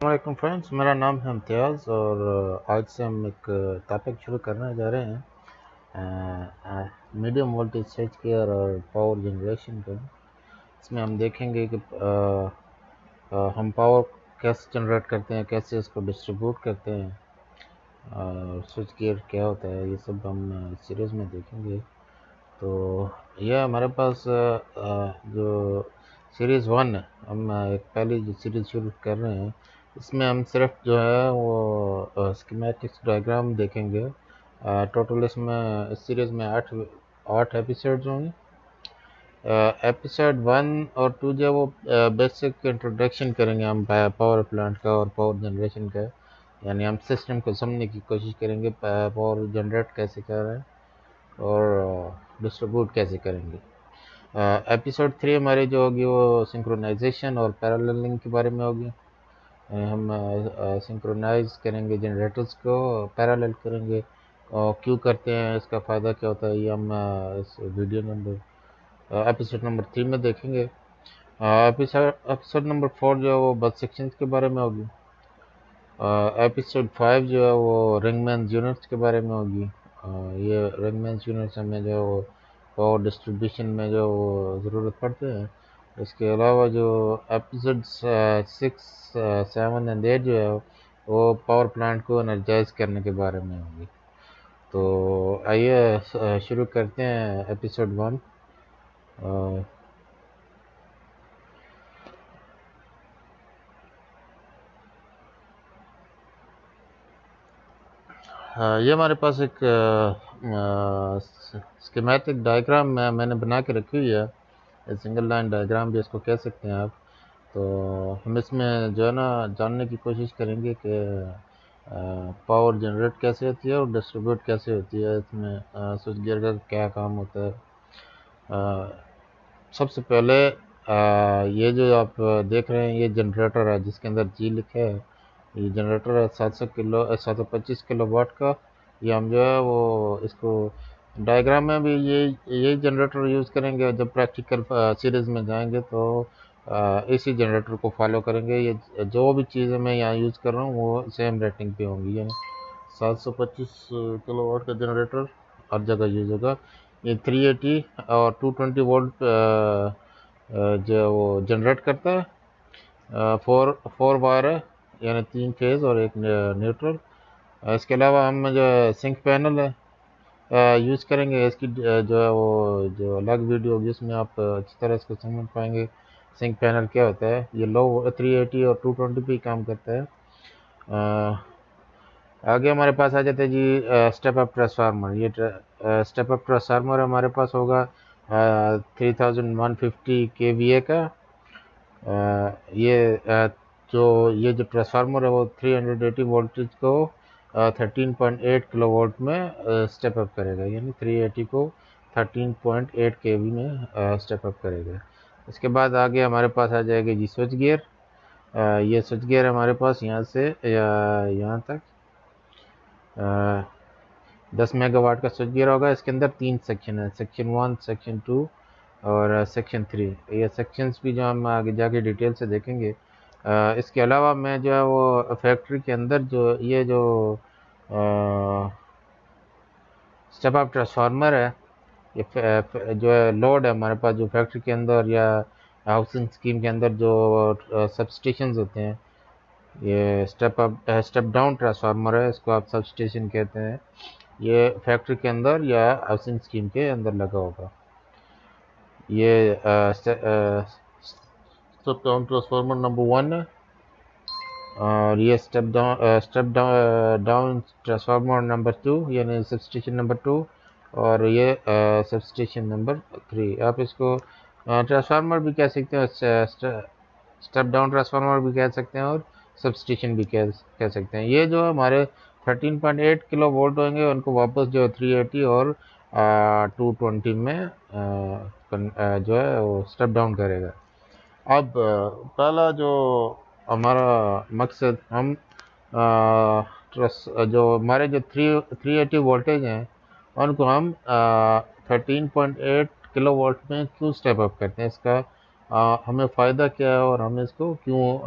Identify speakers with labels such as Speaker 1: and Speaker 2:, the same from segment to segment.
Speaker 1: वालेकुम फ्रेंड्स, मेरा नाम है इम्तियाज़ और आज से हम एक टॉपिक शुरू करने जा रहे हैं मीडियम वोल्टेज स्विच गियर और पावर जनरेशन का। इसमें हम देखेंगे कि हम पावर कैसे जनरेट करते हैं, कैसे इसको डिस्ट्रीब्यूट करते हैं और स्विच गियर क्या होता है, ये सब हम सीरीज़ में देखेंगे। तो यह हमारे पास जो सीरीज़ वन है, हम एक पहली जो सीरीज़ शुरू कर रहे हैं, इसमें हम सिर्फ जो है वो स्कीमेटिक्स डायग्राम देखेंगे। टोटल इसमें इस सीरीज़ में आठ एपिसोड्स होंगे। एपिसोड वन और टू जो वो बेसिक इंट्रोडक्शन करेंगे हम पावर प्लांट का और पावर जनरेशन का, यानी हम सिस्टम को समझने की कोशिश करेंगे, पावर जनरेट कैसे कर रहे हैं और डिस्ट्रीब्यूट कैसे करेंगे। एपिसोड 3 हमारी जो होगी वो सिंक्रोनाइजेशन और पैरेललिंग के बारे में होगी। हम सिंक्रोनाइज करेंगे जनरेटर्स को, पैरेलल करेंगे और क्यों करते हैं, इसका फ़ायदा क्या होता है, ये हम इस वीडियो नंबर एपिसोड नंबर 3 में देखेंगे। एपिसोड नंबर 4 जो है वो बस सेक्शंस के बारे में होगी। एपिसोड 5 जो है वो रिंगमैन यूनिट्स के बारे में होगी। ये रिंगमैन यूनिट्स हमें जो पावर डिस्ट्रीब्यूशन में जो ज़रूरत पड़ते हैं। इसके अलावा जो एपिसोड 6, 7 एंड 8 जो है वो पावर प्लांट को एनर्जाइज करने के बारे में होगी। तो आइए शुरू करते हैं एपिसोड 1। ये हमारे पास एक स्कीमेटिक डायग्राम मैंने बना के रखी हुई है, सिंगल लाइन डायग्राम भी इसको कह सकते हैं आप। तो हम इसमें जो है ना जानने की कोशिश करेंगे कि पावर जनरेट कैसे होती है और डिस्ट्रीब्यूट कैसे होती है, इसमें स्विच गियर का क्या काम होता है। सबसे पहले ये जो आप देख रहे हैं ये जनरेटर है जिसके अंदर जी लिखा है। ये जनरेटर है 725 किलो वाट का। ये हम जो है वो इसको डायग्राम में भी यही जनरेटर यूज़ करेंगे। जब प्रैक्टिकल सीरीज़ में जाएंगे तो इसी जनरेटर को फॉलो करेंगे। ये जो भी चीज़ें मैं यहाँ यूज़ कर रहा हूँ वो सेम रेटिंग पे होंगी, यानी 725 किलो वाट का जनरेटर हर जगह यूज़ होगा। ये 380 और 220 वोल्ट जो वो जनरेट करता है। फोर वायर है, यानी 3 फेज़ और एक न्यूट्रल। इसके अलावा हम जो सिंक पैनल है यूज़ करेंगे। इसकी जो है वो जो अलग वीडियो होगी उसमें आप अच्छी तरह इसको समझ पाएंगे सिंक पैनल क्या होता है। ये लो 380 और 220 पे काम करता है। आगे हमारे पास आ जाते हैं जी स्टेप अप ट्रांसफार्मर। ये स्टेप अप ट्रांसफार्मर हमारे पास होगा 3150 kVA का। ये जो ट्रांसफार्मर है वो 380 वोल्टेज को 13.8 किलो वोल्ट में स्टेप अप करेगा, यानी 380 को 13.8 kV में स्टेप अप करेगा। इसके बाद आगे हमारे पास आ जाएगा जी स्विच गियर। ये स्विच गियर हमारे पास यहाँ से यहाँ तक 10 मेगावाट का स्विच गियर होगा। इसके अंदर 3 सेक्शन है, सेक्शन 1, सेक्शन 2 और सेक्शन 3। ये सेक्शंस भी जो हम आगे जाके डिटेल से देखेंगे। इसके अलावा मैं जो है वो फैक्ट्री के अंदर जो ये जो स्टेप अप ट्रांसफार्मर है, ये जो है लोड है हमारे पास जो फैक्ट्री के अंदर या हाउसिंग स्कीम के अंदर जो सब स्टेशन होते हैं, ये स्टेप डाउन ट्रांसफार्मर है, इसको आप सब स्टेशन कहते हैं। ये फैक्ट्री के अंदर या हाउसिंग स्कीम के अंदर लगा होगा। ये स्टेप डाउन ट्रांसफार्मर नंबर 1 है और ये स्टेप डाउन ट्रांसफार्मर नंबर 2, यानी सब स्टेशन नंबर 2, और ये सब स्टेशन नंबर 3। आप इसको ट्रांसफार्मर भी कह सकते हैं, स्टेप डाउन ट्रांसफार्मर भी कह सकते हैं और सब स्टेशन भी कह सकते हैं। ये जो हमारे 13.8 किलो वोल्ट होंगे उनको वापस जो 380 और 220 में जो है वो स्टेप डाउन करेगा। अब पहला जो हमारा मकसद, हम जो हमारे जो 380 वोल्टेज हैं उनको हम 13.8 किलो वोल्ट में क्यों स्टेप अप करते हैं, इसका हमें फ़ायदा क्या है और हम इसको क्यों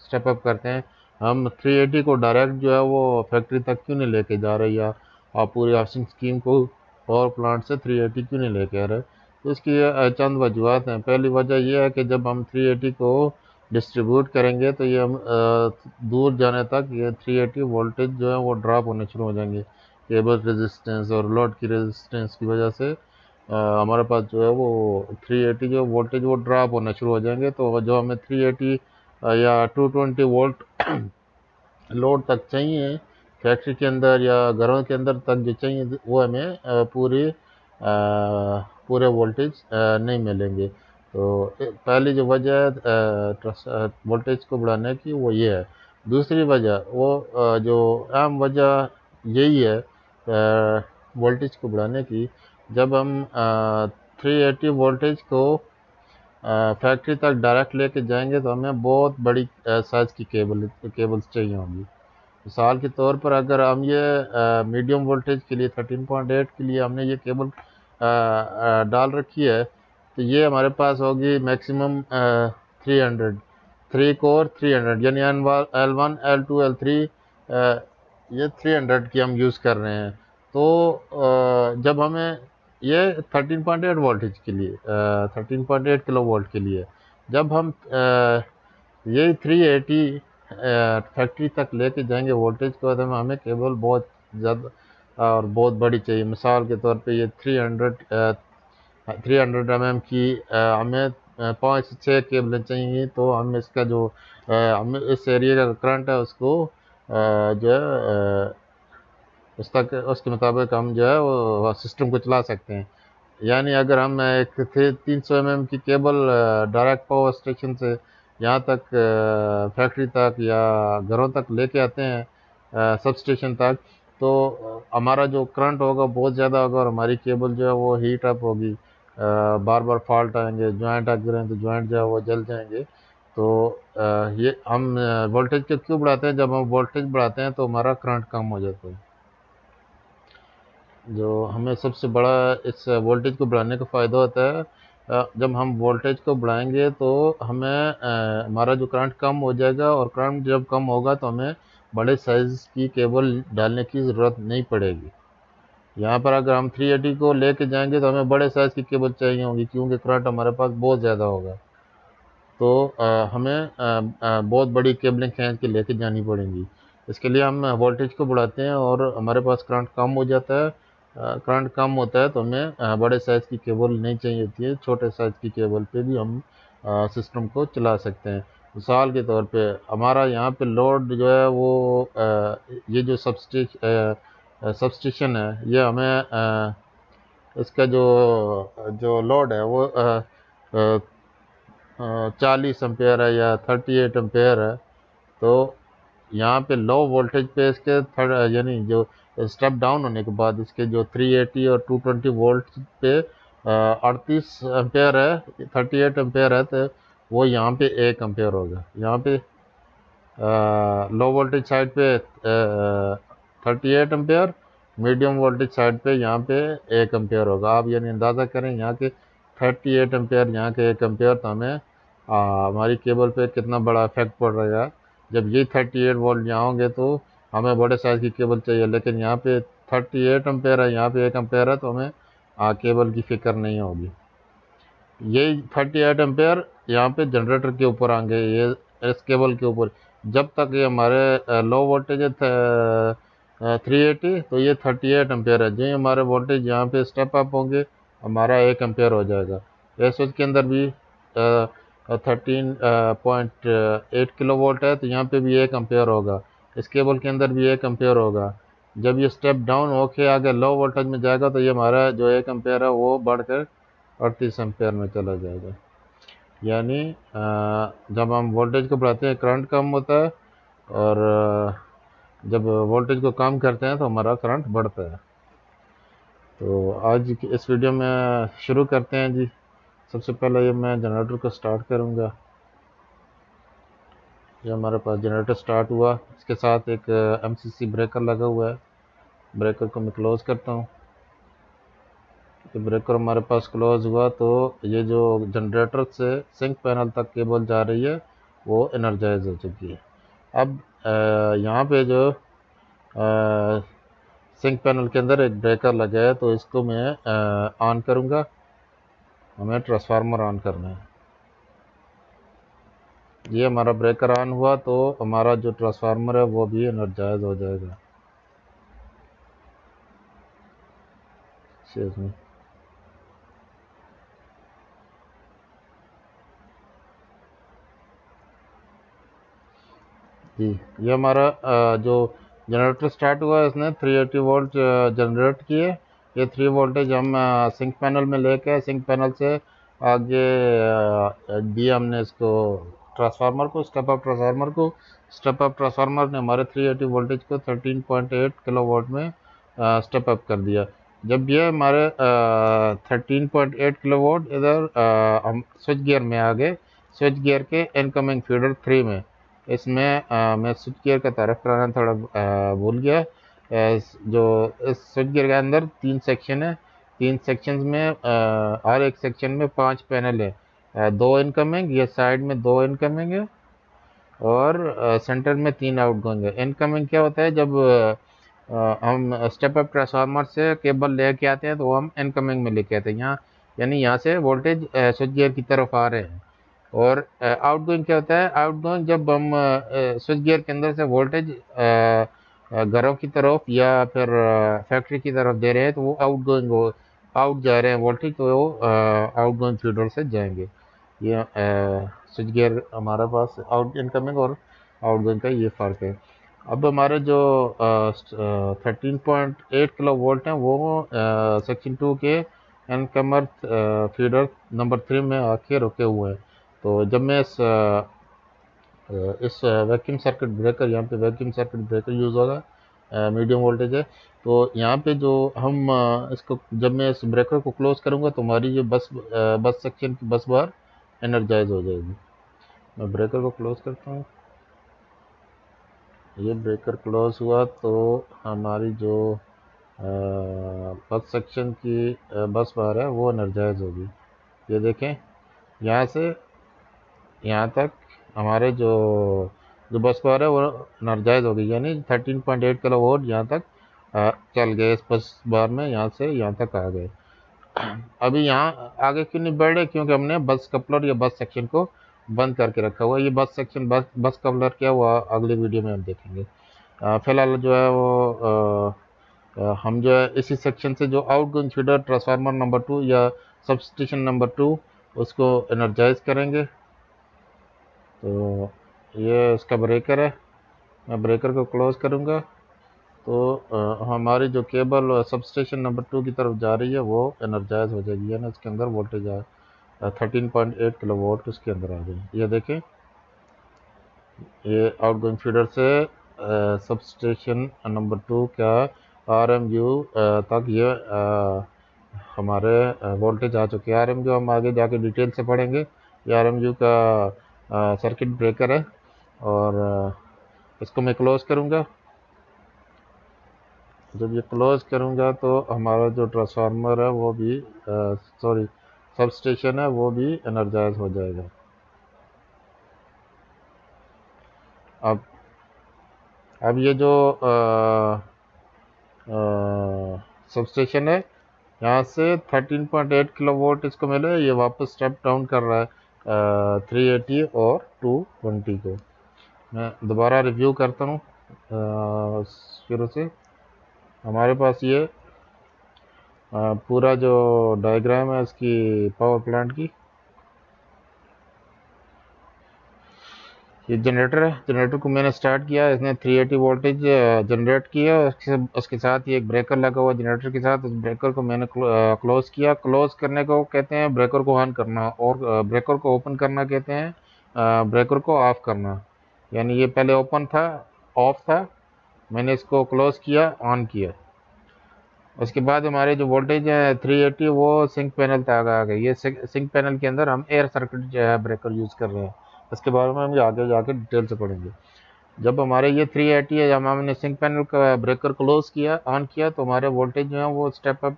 Speaker 1: स्टेप अप करते हैं, हम 380 को डायरेक्ट जो है वो फैक्ट्री तक क्यों नहीं लेके जा रहे, या आप पूरी हाउसिंग स्कीम को पावर प्लांट से 380 क्यों नहीं लेके आ रहे। तो इसकी चंद वजूहत हैं। पहली वजह यह है कि जब हम 380 को डिस्ट्रीब्यूट करेंगे तो ये हम दूर जाने तक ये 380 वोल्टेज जो है वो ड्रॉप होने शुरू हो जाएंगे। केबल रेजिस्टेंस और लोड की रेजिस्टेंस की वजह से हमारे पास जो है वो 380 जो वोल्टेज वो ड्रॉप होना शुरू हो जाएंगे। तो जो हमें 380 या 220 वोल्ट लोड तक चाहिए फैक्ट्री के अंदर या घरों के अंदर तक जो चाहिए, वो हमें पूरे वोल्टेज नहीं मिलेंगे। तो पहली जो वजह है वोल्टेज को बढ़ाने की वो ये है। दूसरी वजह वो जो आम वजह यही है वोल्टेज को बढ़ाने की, जब हम 380 वोल्टेज को फैक्ट्री तक डायरेक्ट लेके जाएंगे तो हमें बहुत बड़ी साइज़ की केबल्स चाहिए होंगी। मिसाल के तौर पर अगर हम ये मीडियम वोल्टेज के लिए 13.8 के लिए हमने ये केबल डाल रखी है, तो ये हमारे पास होगी मैक्सिमम 300 3 कोर 300, यानी L1 L2 L3 ये 300 की हम यूज़ कर रहे हैं। तो जब हमें ये 13.8 वोल्टेज के लिए 13.8 किलो वोल्ट के लिए जब हम यही 380 फैक्ट्री तक लेके जाएंगे वोल्टेज के बाद हमें केबल बहुत ज़्यादा और बहुत बड़ी चाहिए। मिसाल के तौर पे ये 300 mm की हमें 5 से 6 केबलें चाहिए। तो हम इसका जो हमें इस एरिया का करंट है उसको जो है उसके मुताबिक हम जो है वो सिस्टम को चला सकते हैं। यानी अगर हम एक 300 mm की केबल डायरेक्ट पावर स्टेशन से यहाँ तक फैक्ट्री तक या घरों तक लेके आते हैं सब स्टेशन तक, तो हमारा जो करंट होगा बहुत ज़्यादा होगा और हमारी केबल जो है वो हीट अप होगी, बार बार फॉल्ट आएंगे, ज्वाइंट अगर हैं तो ज्वाइंट जो है वो जल जाएंगे। तो ये हम वोल्टेज को क्यों बढ़ाते हैं, जब हम वोल्टेज बढ़ाते हैं तो हमारा करंट कम हो जाता है। जो हमें सबसे बड़ा इस वोल्टेज को बढ़ाने का फ़ायदा होता है, जब हम वोल्टेज को बढ़ाएंगे तो हमें हमारा जो करंट कम हो जाएगा, और करंट जब कम होगा तो हमें बड़े साइज़ की केबल डालने की ज़रूरत नहीं पड़ेगी। यहाँ पर अगर हम 380 को लेके जाएंगे तो हमें बड़े साइज़ की केबल चाहिए होगी, क्योंकि करंट हमारे पास बहुत ज़्यादा होगा। तो हमें बहुत बड़ी केबलें खींच के लेके जानी पड़ेंगी। इसके लिए हम वोल्टेज को बढ़ाते हैं और हमारे पास करंट कम हो जाता है। करंट कम होता है तो हमें बड़े साइज़ की केबल नहीं चाहिए होती है, छोटे साइज़ की केबल पे भी हम सिस्टम को चला सकते हैं। मिसाल के तौर पे हमारा यहाँ पे लोड जो है वो ये जो सबस्टेशन है, ये हमें इसका जो जो लोड है वो 40 एम्पेयर है या 38 एम्पेयर है। तो यहाँ पे लो वोल्टेज पे इसके यानी जो स्टेप डाउन होने के बाद इसके जो 380 और 220 वोल्ट पे 38 एम्पेयर है, 38 एम्पेयर है, तो वो यहाँ पे 1 एम्पेयर होगा। यहाँ पे लो वोल्टेज साइड पे 38 एम्पेयर, मीडियम वोल्टेज साइड पे यहाँ पे 1 एम्पेयर होगा। आप यानी अंदाज़ा करें यहाँ के 38 एम्पेयर, यहाँ के 1 एम्पेयर, तो हमें हमारी केबल पे कितना बड़ा इफेक्ट पड़ रहा है। जब ये 38 वोल्ट यहाँ होंगे तो हमें बड़े साइज़ की केबल चाहिए, लेकिन यहाँ पे 38 एम्पेयर है, यहाँ पे 1 एम्पेयर है, तो हमें केबल की फिक्र नहीं होगी। यही 38 एम्पेयर यहाँ पे जनरेटर के ऊपर आएंगे, ये इस केबल के ऊपर। जब तक ये हमारे लो वोल्टेज है 380, तो ये 38 एम्पेयर है। जो ही हमारे वोल्टेज यहाँ पे स्टेप अप होंगे हमारा 1 एम्पेयर हो जाएगा। एस के अंदर भी 13.8 किलो वोल्ट है, तो यहाँ पे भी 1 एम्पेयर होगा। इस केबल के अंदर भी 1 एम्पेयर होगा। जब ये स्टेप डाउन होके आगे लो वोल्टेज में जाएगा तो ये हमारा जो 1 एम्पेयर है वो बढ़कर 38 एम्पेयर में चला जाएगा। यानी जब हम वोल्टेज को बढ़ाते हैं करंट कम होता है, और जब वोल्टेज को कम करते हैं तो हमारा करंट बढ़ता है। तो आज की इस वीडियो में शुरू करते हैं जी। सबसे पहले ये मैं जनरेटर को स्टार्ट करूँगा। ये हमारे पास जनरेटर स्टार्ट हुआ, इसके साथ एक MCC ब्रेकर लगा हुआ है। ब्रेकर को मैं क्लोज़ करता हूँ। तो ब्रेकर हमारे पास क्लोज हुआ, तो ये जो जनरेटर से सिंक पैनल तक केबल जा रही है वो एनर्जाइज हो चुकी है। अब यहाँ पे जो सिंक पैनल के अंदर एक ब्रेकर लगा है, तो इसको मैं ऑन करूँगा। हमें ट्रांसफार्मर ऑन करना है। ये हमारा ब्रेकर ऑन हुआ तो हमारा जो ट्रांसफार्मर है वो भी एनर्जाइज हो जाएगा। इसमें जी, ये हमारा जो जनरेटर स्टार्ट हुआ है, इसने 380 वोल्ट जनरेट किए। ये 3 वोल्टेज हम सिंक पैनल में लेके सिंक पैनल से आगे दिया हमने इसको ट्रांसफार्मर को, स्टेप अप ट्रांसफार्मर ने हमारे 380 वोल्टेज को 13.8 किलो वोल्ट में स्टेप अप कर दिया। जब ये हमारे 13.8 किलो वोल्ट इधर हम स्विच गियर में आ गए, स्विच गियर के इनकमिंग फीडर 3 में, इसमें मैं स्विच गियर का तारीफ कराना थोड़ा भूल गया। जो इस स्विच गियर के अंदर 3 सेक्शन है, 3 सेक्शंस में हर एक सेक्शन में 5 पैनल है। 2 इनकमिंग, ये साइड में 2 इनकमिंग है और सेंटर में 3 आउटगोइंग है। इनकमिंग क्या होता है, जब हम स्टेप अप ट्रांसफार्मर से केबल लेके आते हैं तो वो हम इनकमिंग में लेके आते हैं, यहाँ यानी यहाँ से वोल्टेज स्विच गियर की तरफ आ रहे हैं। और आउटगोइंग क्या होता है, आउटगोइंग जब हम स्विच गियर के अंदर से वोल्टेज घरों की तरफ या फिर फैक्ट्री की तरफ दे रहे हैं तो वो आउटगोइंग हो, आउट जा रहे हैं वोल्टेज, तो वो आउटगोइंग फीडर से जाएंगे। ये स्विच गियर हमारे पास आउट इनकमिंग और आउटगोइंग का ये फ़र्क है। अब हमारे जो 13.8 किलो वोल्ट हैं वो सेक्शन 2 के इनकमर फीडर नंबर 3 में आके रुके हुए हैं। तो जब मैं इस वैक्यूम सर्किट ब्रेकर, यहाँ पे वैक्यूम सर्किट ब्रेकर यूज़ होगा, मीडियम वोल्टेज है, तो यहाँ पे जो हम इसको जब मैं इस ब्रेकर को क्लोज करूँगा तो हमारी जो बस सेक्शन की बस बार एनर्जाइज हो जाएगी। मैं ब्रेकर को क्लोज करता हूँ। ये ब्रेकर क्लोज हुआ तो हमारी जो बस सेक्शन की बस बार है वो एनर्जाइज होगी। ये देखें, यहाँ से यहाँ तक हमारे जो जो बस बार है वो एनर्जाइज हो गई, यानी 13.8 किलो वोल्ट यहाँ तक चल गए इस बस बार में, यहाँ से यहाँ तक आ गए। अभी यहाँ आगे क्यों नहीं बढ़ रहे, क्योंकि हमने बस कपलर या बस सेक्शन को बंद करके रखा हुआ है। ये बस सेक्शन बस कपलर क्या हुआ अगले वीडियो में हम देखेंगे। फिलहाल जो है वो हम जो है इसी सेक्शन से जो आउटगोइंग फीडर ट्रांसफार्मर नंबर 2 या सबस्टेशन नंबर 2 उसको एनर्जाइज करेंगे। तो ये इसका ब्रेकर है, मैं ब्रेकर को क्लोज करूँगा तो हमारी जो केबल सबस्टेशन नंबर 2 की तरफ जा रही है वो एनर्जाइज हो जाएगी, यानी इसके अंदर वोल्टेज 13.8 किलो वोल्ट उसके अंदर आ जाएगी। ये देखें, ये आउटगोइंग फीडर से सबस्टेशन नंबर 2 का RMU तक ये हमारे वोल्टेज आ चुके हैं। RMU हम आगे जाके डिटेल से पढ़ेंगे। ये RMU का सर्किट ब्रेकर है और इसको मैं क्लोज करूँगा। जब ये क्लोज करूँगा तो हमारा जो ट्रांसफार्मर है वो भी सॉरी सबस्टेशन है वो भी एनर्जाइज हो जाएगा। अब ये जो सबस्टेशन है, यहाँ से 13.8 किलो वोल्ट इसको मिले, ये वापस स्टेप डाउन कर रहा है 380 और 220 को। मैं दोबारा रिव्यू करता हूँ शुरू से। हमारे पास ये पूरा जो डायग्राम है इसकी पावर प्लांट की, ये जनरेटर है। जनरेटर को मैंने स्टार्ट किया, इसने 380 वोल्टेज जनरेट किया। उसके साथ ही एक ब्रेकर लगा हुआ जनरेटर के साथ, उस ब्रेकर को मैंने क्लोज किया। क्लोज करने को कहते हैं ब्रेकर को ऑन करना, और ब्रेकर को ओपन करना कहते हैं ब्रेकर को ऑफ करना। यानी ये पहले ओपन था, ऑफ था, मैंने इसको क्लोज किया, ऑन किया। उसके बाद हमारे जो वोल्टेज है 380 वो सिंक पैनल तक आ गई। ये सिंक पैनल के अंदर हम एयर सर्किट जो है ब्रेकर यूज़ कर रहे हैं, इसके बारे में हम आगे जाके डिटेल से पढ़ेंगे। जब हमारे ये 380 है, जब हमने सिंक पैनल का ब्रेकर क्लोज किया, ऑन किया, तो हमारे वोल्टेज जो है वो स्टेप अप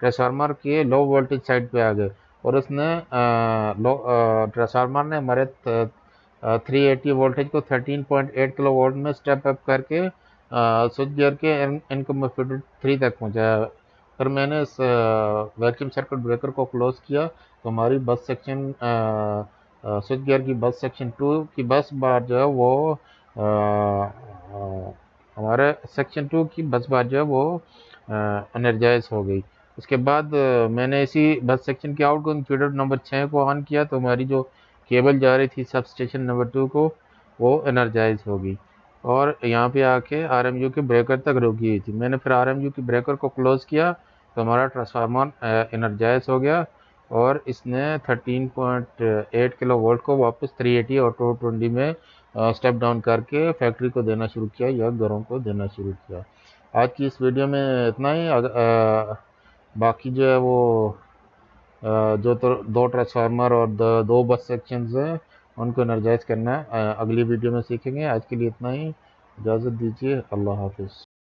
Speaker 1: ट्रांसफार्मर के लो वोल्टेज साइड पे आ गए, और उसने लो ट्रांसफार्मर ने हमारे 380 वोल्टेज को 13.8 किलो वोल्ट में स्टेप अप करके स्विच गियर के इनकम में फिटर 3 तक पहुंचाया। फिर मैंने इस वैक्यूम सर्किट ब्रेकर को क्लोज किया तो हमारी बस सेक्शन स्विच गियर की बस सेक्शन 2 की बस बार जो है वो हमारे सेक्शन 2 की बस बार जो है वो एनर्जाइज हो गई। उसके बाद मैंने इसी बस सेक्शन के आउटगोइंग फीडर नंबर 6 को ऑन किया तो हमारी जो केबल जा रही थी सब स्टेशन नंबर 2 को वो एनर्जाइज होगी और यहाँ पे आके आरएमयू के ब्रेकर तक रुकी हुई थी। मैंने फिर आरएमयू के ब्रेकर को क्लोज किया तो हमारा ट्रांसफार्मर एनर्जाइज हो गया और इसने 13.8 किलो वोल्ट को वापस 380 और 220 में स्टेप डाउन करके फैक्ट्री को देना शुरू किया या घरों को देना शुरू किया। आज की इस वीडियो में इतना ही। बाकी जो है वो जो तो 2 ट्रांसफार्मर और 2 बस सेक्शंस हैं उनको एनर्जाइज करना है अगली वीडियो में सीखेंगे। आज के लिए इतना ही, इजाज़त दीजिए, अल्लाह हाफिज़।